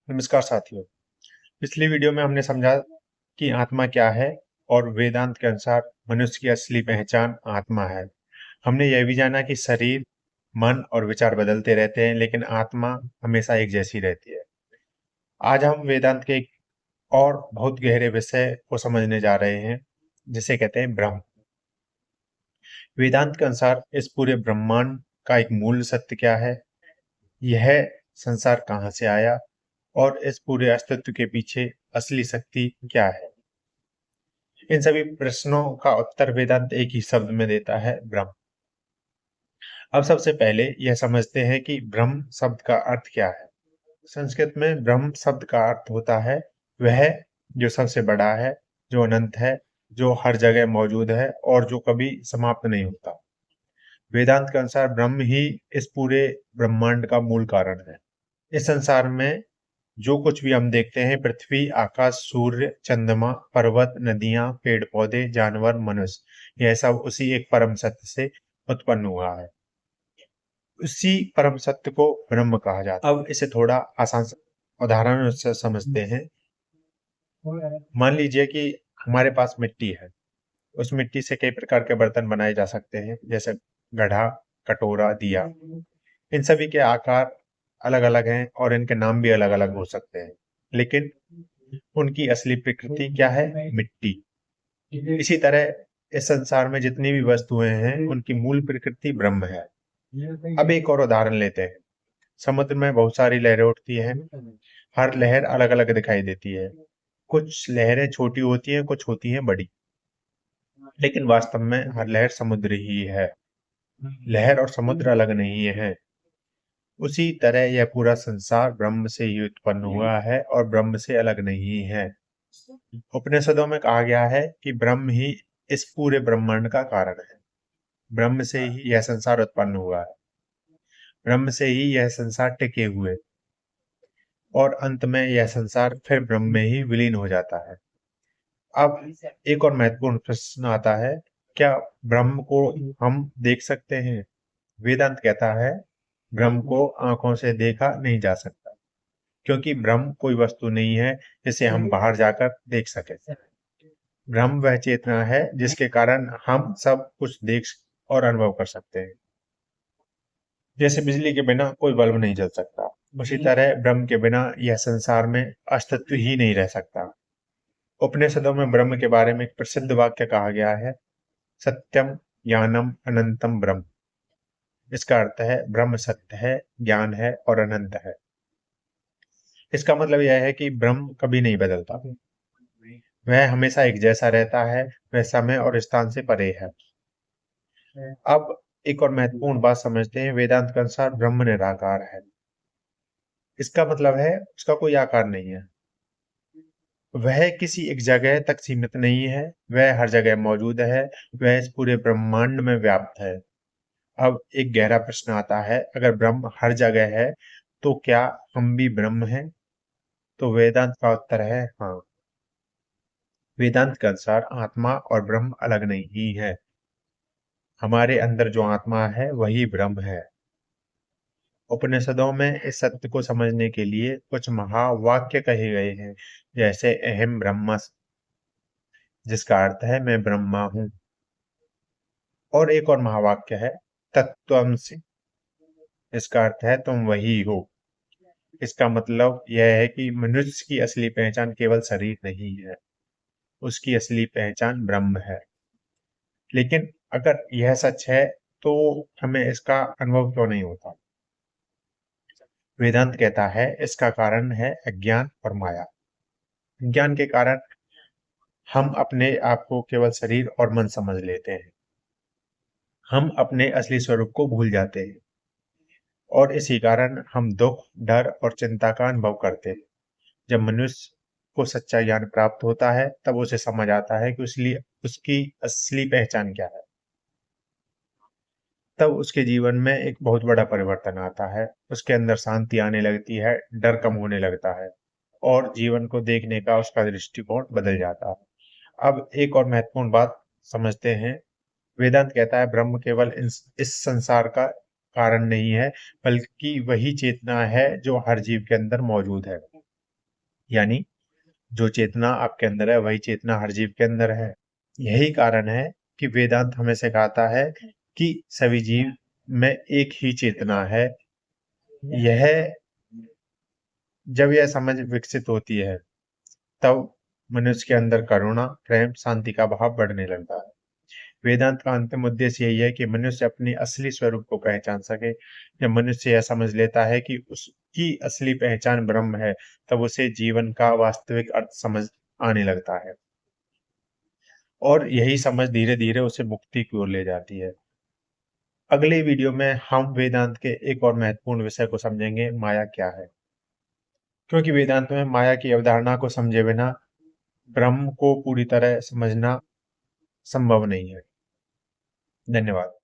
नमस्कार साथियों। पिछली वीडियो में हमने समझा कि आत्मा क्या है और वेदांत के अनुसार मनुष्य की असली पहचान आत्मा है। हमने यह भी जाना कि शरीर, मन और विचार बदलते रहते हैं, लेकिन आत्मा हमेशा एक जैसी रहती है। आज हम वेदांत के एक और बहुत गहरे विषय को समझने जा रहे हैं, जिसे कहते हैं ब्रह्म। वेदांत के अनुसार इस पूरे ब्रह्मांड का एक मूल सत्य क्या है, यह संसार कहाँ से आया और इस पूरे अस्तित्व के पीछे असली शक्ति क्या है। इन सभी प्रश्नों का उत्तर वेदांत एक ही शब्द में देता है, ब्रह्म। अब सबसे पहले यह समझते हैं कि ब्रह्म शब्द का अर्थ क्या है। संस्कृत में ब्रह्म शब्द का अर्थ होता है वह जो सबसे बड़ा है, जो अनंत है, जो हर जगह मौजूद है और जो कभी समाप्त नहीं होता। वेदांत के अनुसार ब्रह्म ही इस पूरे ब्रह्मांड का मूल कारण है। इस संसार में जो कुछ भी हम देखते हैं, पृथ्वी, आकाश, सूर्य, चंद्रमा, पर्वत, नदियां, पेड़ पौधे, जानवर, मनुष्य, यह सब उसी एक परम सत्य से उत्पन्न हुआ है। उसी परम सत्य को ब्रह्म कहा जाता है। अब इसे थोड़ा आसान उदाहरण से समझते हैं। मान लीजिए कि हमारे पास मिट्टी है। उस मिट्टी से कई प्रकार के बर्तन बनाए जा सकते हैं, जैसे गढ़ा, कटोरा, दिया। इन सभी के आकार अलग अलग हैं और इनके नाम भी अलग अलग हो सकते हैं, लेकिन उनकी असली प्रकृति क्या है? मिट्टी। इसी तरह इस संसार में जितनी भी वस्तुएं हैं, उनकी मूल प्रकृति ब्रह्म है। अब एक और उदाहरण लेते हैं। समुद्र में बहुत सारी लहरें उठती हैं। हर लहर अलग अलग दिखाई देती है। कुछ लहरें छोटी होती हैं, कुछ होती हैं बड़ी, लेकिन वास्तव में हर लहर समुद्र ही है। लहर और समुद्र अलग नहीं है। उसी तरह यह पूरा संसार ब्रह्म से ही उत्पन्न हुआ है और ब्रह्म से अलग नहीं है। उपनिषदों में कहा गया है कि ब्रह्म ही इस पूरे ब्रह्मांड का कारण है। ब्रह्म से ही यह संसार उत्पन्न हुआ है। ब्रह्म से ही यह संसार टिके हुए और अंत में यह संसार फिर ब्रह्म में ही विलीन हो जाता है। अब एक और महत्वपूर्ण प्रश्न आता है, क्या ब्रह्म को हम देख सकते हैं? वेदांत कहता है ब्रह्म को आंखों से देखा नहीं जा सकता, क्योंकि ब्रह्म कोई वस्तु नहीं है जिसे हम बाहर जाकर देख सके। ब्रह्म वह चेतना है जिसके कारण हम सब कुछ देख और अनुभव कर सकते हैं। जैसे बिजली के बिना कोई बल्ब नहीं जल सकता, उसी तरह ब्रह्म के बिना यह संसार में अस्तित्व ही नहीं रह सकता। उपनिषदों में ब्रह्म के बारे में एक प्रसिद्ध वाक्य कहा गया है, सत्यम ज्ञानम अनंतम ब्रह्म। इसका अर्थ है ब्रह्म सत्य है, ज्ञान है और अनंत है। इसका मतलब यह है कि ब्रह्म कभी नहीं बदलता। वह हमेशा एक जैसा रहता है। वह समय और स्थान से परे है। अब एक और महत्वपूर्ण बात समझते हैं। वेदांत के अनुसार ब्रह्म निराकार है। इसका मतलब है उसका कोई आकार नहीं है। वह किसी एक जगह तक सीमित नहीं है। वह हर जगह मौजूद है। वह इस पूरे ब्रह्मांड में व्याप्त है। अब एक गहरा प्रश्न आता है, अगर ब्रह्म हर जगह है तो क्या हम भी ब्रह्म हैं? तो वेदांत का उत्तर है हाँ। वेदांत के अनुसार आत्मा और ब्रह्म अलग नहीं है। हमारे अंदर जो आत्मा है वही ब्रह्म है। उपनिषदों में इस सत्य को समझने के लिए कुछ महावाक्य कहे गए हैं, जैसे अहम ब्रह्मस्मि, जिसका अर्थ है मैं ब्रह्मा हूं। और एक और महावाक्य है तत्त्वमसि, इसका अर्थ है तुम वही हो। इसका मतलब यह है कि मनुष्य की असली पहचान केवल शरीर नहीं है, उसकी असली पहचान ब्रह्म है। लेकिन अगर यह सच है तो हमें इसका अनुभव क्यों नहीं होता? वेदांत कहता है इसका कारण है अज्ञान और माया। अज्ञान के कारण हम अपने आप को केवल शरीर और मन समझ लेते हैं। हम अपने असली स्वरूप को भूल जाते हैं और इसी कारण हम दुख, डर और चिंता का अनुभव करते हैं। जब मनुष्य को सच्चा ज्ञान प्राप्त होता है, तब उसे समझ आता है कि उसकी असली पहचान क्या है। तब उसके जीवन में एक बहुत बड़ा परिवर्तन आता है। उसके अंदर शांति आने लगती है, डर कम होने लगता है और जीवन को देखने का उसका दृष्टिकोण बदल जाता है। अब एक और महत्वपूर्ण बात समझते हैं। वेदांत कहता है ब्रह्म केवल इस संसार का कारण नहीं है, बल्कि वही चेतना है जो हर जीव के अंदर मौजूद है। यानी जो चेतना आपके अंदर है वही चेतना हर जीव के अंदर है। यही कारण है कि वेदांत हमें सिखाता है कि सभी जीव में एक ही चेतना है। यह जब यह समझ विकसित होती है तब मनुष्य के अंदर करुणा, प्रेम, शांति का भाव बढ़ने लगता है। वेदांत का अंतिम उद्देश्य यही है कि मनुष्य अपने असली स्वरूप को पहचान सके। जब मनुष्य यह समझ लेता है कि उसकी असली पहचान ब्रह्म है, तब उसे जीवन का वास्तविक अर्थ समझ आने लगता है और यही समझ धीरे धीरे उसे मुक्ति की ओर ले जाती है। अगले वीडियो में हम वेदांत के एक और महत्वपूर्ण विषय को समझेंगे, माया क्या है। क्योंकि वेदांत में माया की अवधारणा को समझे बिना ब्रह्म को पूरी तरह समझना संभव नहीं है। धन्यवाद।